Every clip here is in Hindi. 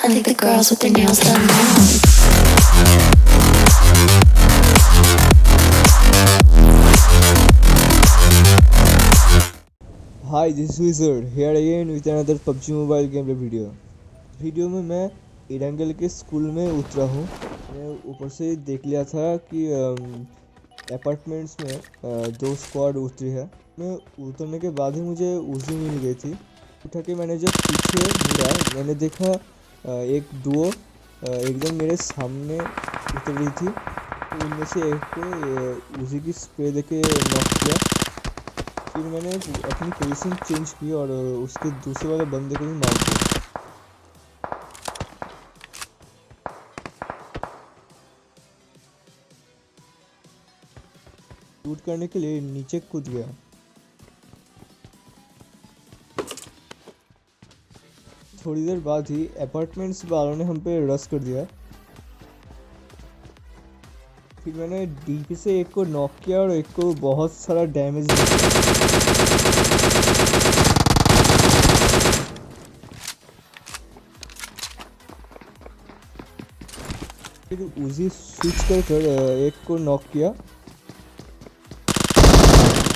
I think the girls with their nails done now. Hi, this is Wizard here again with another PUBG Mobile gameplay video में मैं इरंगल के स्कूल में उतरा हूँ। मैं ऊपर से देख लिया था कि अपार्टमेंट्स में दो स्क्वाड उतरी है। मैं उतरने के बाद ही मुझे उजी मिल गई थी। उठा के मैंने जब पीछे मुड़ा, मैंने देखा एक डुओ एकदम मेरे सामने उतर रही थी। तो उनमें से एक को उजी की स्प्रे देके नॉक किया। फिर मैंने अपनी पोजीशन चेंज की और उसके दूसरे वाले बंदे को भी मार दिया। शूट करने के लिए नीचे कूद गया। थोड़ी देर बाद ही अपार्टमेंट्स वालों ने हम पे रश कर दिया। फिर मैंने डीपी से एक को नॉक किया और एक को बहुत सारा डैमेज दिया। फिर उसी स्विच कर एक को नॉक किया।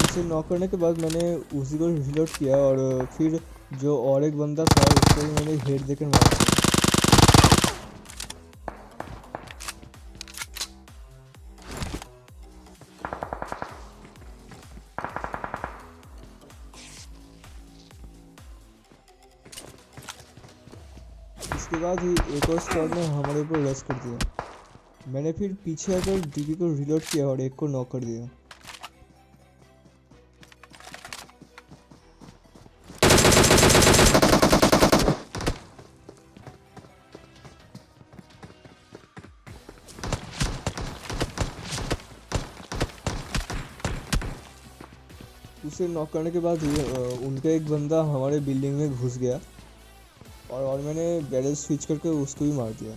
उसे नॉक करने के बाद मैंने उसी को रिलोड किया और फिर जो और एक बंदा था उसको भी मैंने हेड देकर मार दिया। इसके बाद ही एक और स्क्वाड ने हमारे ऊपर रश कर दिया। मैंने फिर पीछे आकर डीपी को रिलोड किया और एक को नॉक कर दिया। उसे नॉक करने के बाद ही उनका एक बंदा हमारे बिल्डिंग में घुस गया और मैंने बैरल स्विच करके उसको भी मार दिया।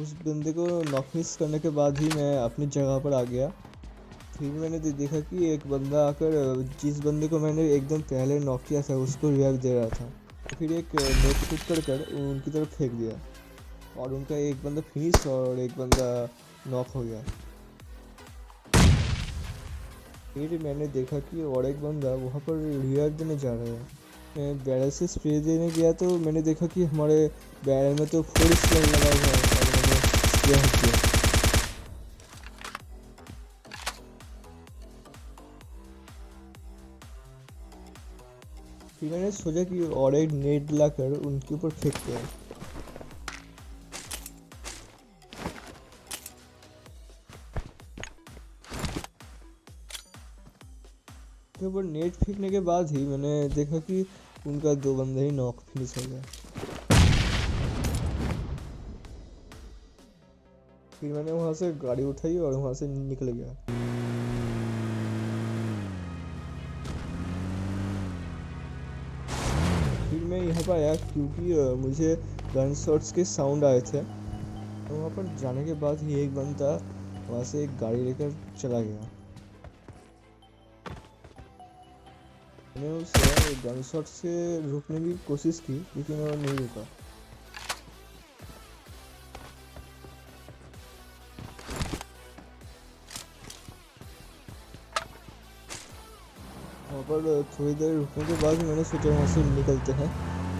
उस बंदे को नॉक मिस करने के बाद ही मैं अपनी जगह पर आ गया। फिर मैंने देखा कि एक बंदा आकर जिस बंदे को मैंने एकदम पहले नॉक किया था उसको रिवाइव दे रहा था। फिर एक नेट शूट कर उनकी तरफ फेंक दिया और उनका एक बंदा फिनिश और एक बंदा नॉक हो गया। फिर मैंने देखा कि और एक बंदा वहाँ पर रिवाइव देने जा रहा है। मैं बैरल से स्प्रे देने गया तो मैंने देखा कि हमारे बैरल में तो फुल स्प्रे लगा हुआ है और मैंने स्प्रे हट किया। फिर मैंने सोचा कि और एक नेट लाकर उनके ऊपर फेंकते हैं। के ऊपर नेट फेंकने के बाद ही मैंने देखा कि उनका दो बंदे ही नॉक फिनिश हो गया। फिर मैंने वहाँ से गाड़ी उठाई और वहाँ से निकल गया। फिर मैं यहाँ पर आया क्योंकि मुझे गन शॉट्स के साउंड आए थे। तो वहाँ पर जाने के बाद ही एक बंदा वहाँ से एक गाड़ी लेकर चला गया। मैंने उसे गन शॉट से रोकने की कोशिश की लेकिन वो नहीं रुका। वहाँ पर थोड़ी देर रुकने के बाद मैंने सोचा वहाँ से निकलते हैं।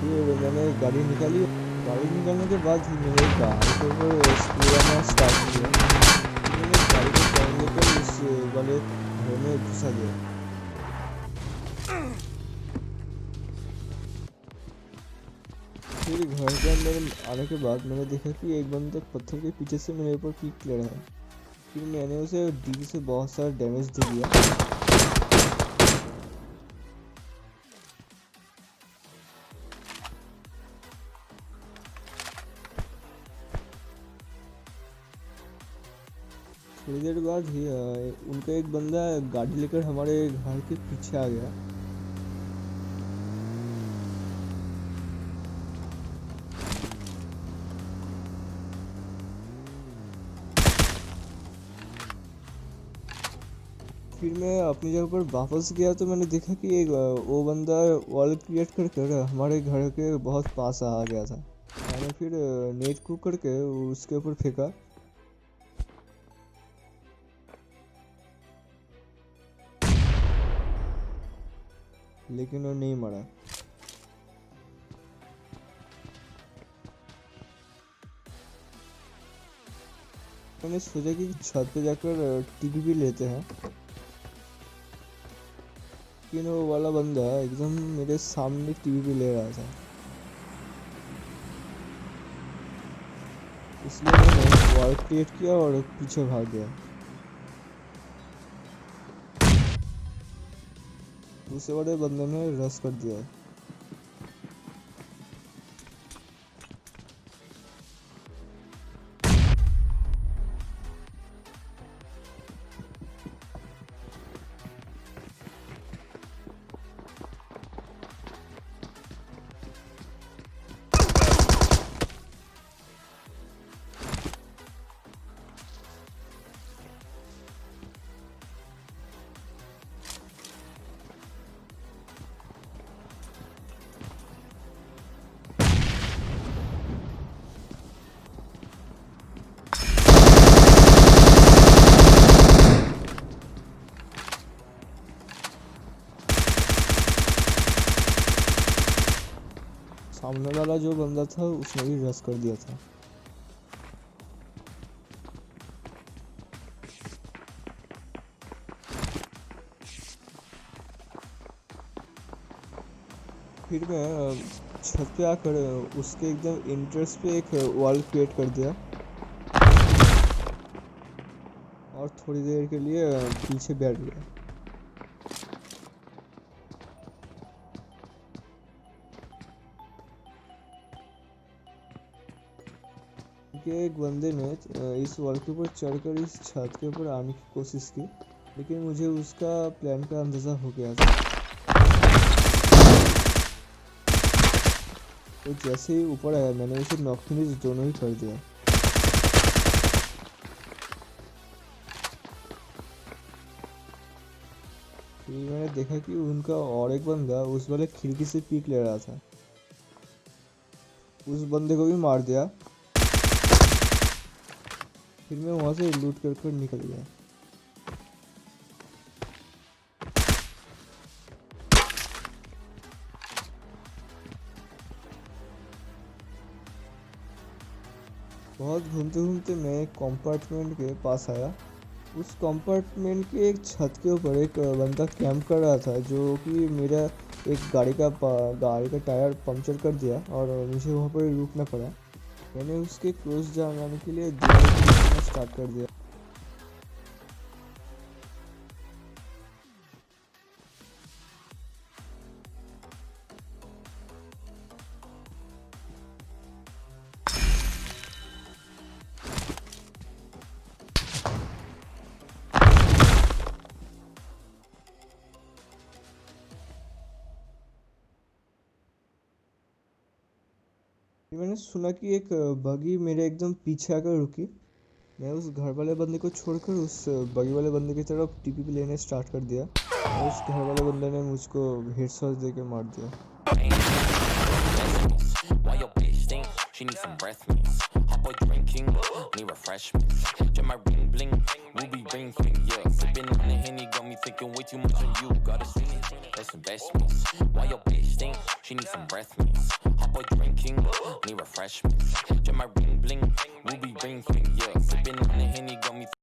फिर मैंने गाड़ी निकाली। गाड़ी निकालने के बाद ही मैंने गाड़ी के ऊपर स्प्रे करना स्टार्ट किया। मैंने गाड़ी को टर्न लेकर उस वाले घर में घुसा दिया। फिर घर के अंदर आने के बाद मैंने देखा कि एक बंदा पत्थर के पीछे से मेरे ऊपर पीक ले रहा है। फिर मैंने उसे डी से बहुत सारा डैमेज दे दिया। थोड़ी देर बाद ही उनका एक बंदा गाड़ी लेकर हमारे घर के पीछे आ गया। फिर मैं अपनी जगह पर वापस गया तो मैंने देखा कि एक वो बंदा वॉल क्रिएट कर हमारे घर के बहुत पास आ गया था। मैंने फिर नेट को करके उसके ऊपर फेंका, लेकिन वो नहीं मरा। मैंने सोचा कि छत पे जाकर टीवी भी लेते हैं, लेकिन वो वाला बंदा एकदम मेरे सामने टीवी भी ले रहा था। इसलिए मैंने वॉल क्रिएट किया और पीछे भाग गया। दूसरे वाले बंदे ने रश कर दिया। सामने वाला जो बंदा था उसने भी रश कर दिया था। फिर मैं छत पे आकर उसके एकदम इंट्रेस्ट पे एक वॉल क्रिएट कर दिया और थोड़ी देर के लिए पीछे बैठ गया। कि एक बंदे ने इस वॉल के ऊपर चढ़कर इस छत के ऊपर आने की कोशिश की, लेकिन मुझे उसका प्लान का अंदाजा हो गया था। तो जैसे ही ऊपर आया मैंने उसे नॉक फिनिश दोनों ही कर दिया। फिर मैंने देखा कि उनका और एक बंदा उस वाले खिड़की से पीक ले रहा था। उस बंदे को भी मार दिया। फिर मैं वहां से लूट कर निकल गया। बहुत घूमते घूमते मैं एक कंपार्टमेंट के पास आया। उस कंपार्टमेंट के एक छत के ऊपर एक बंदा कैंप कर रहा था, जो कि मेरा एक गाड़ी का टायर पंक्चर कर दिया और मुझे वहाँ पर रुकना पड़ा। मैंने उसके क्लोज जाने के लिए दीवार स्टार्ट कर दिया। फिर मैंने सुना कि एक बगी मेरे एकदम पीछे आकर रुकी। मैं उस घर वाले बंदे को छोड़कर उस बगी वाले बंदे की तरफ टीपी लेने स्टार्ट कर दिया और उस घर वाले बंदे ने मुझको हेडशॉट देके मार दिया। Why your bitch think she need some breath mints? Hot boy drinking, need refreshments. Check my ring bling, ruby ring queen, yeah. Sipping on the Henny got me thinking way too much on you. Gotta swing it, that's investments. Why your bitch think she need some breath mints? Hot boy drinking, need refreshments. Check my ring bling, ruby ring queen,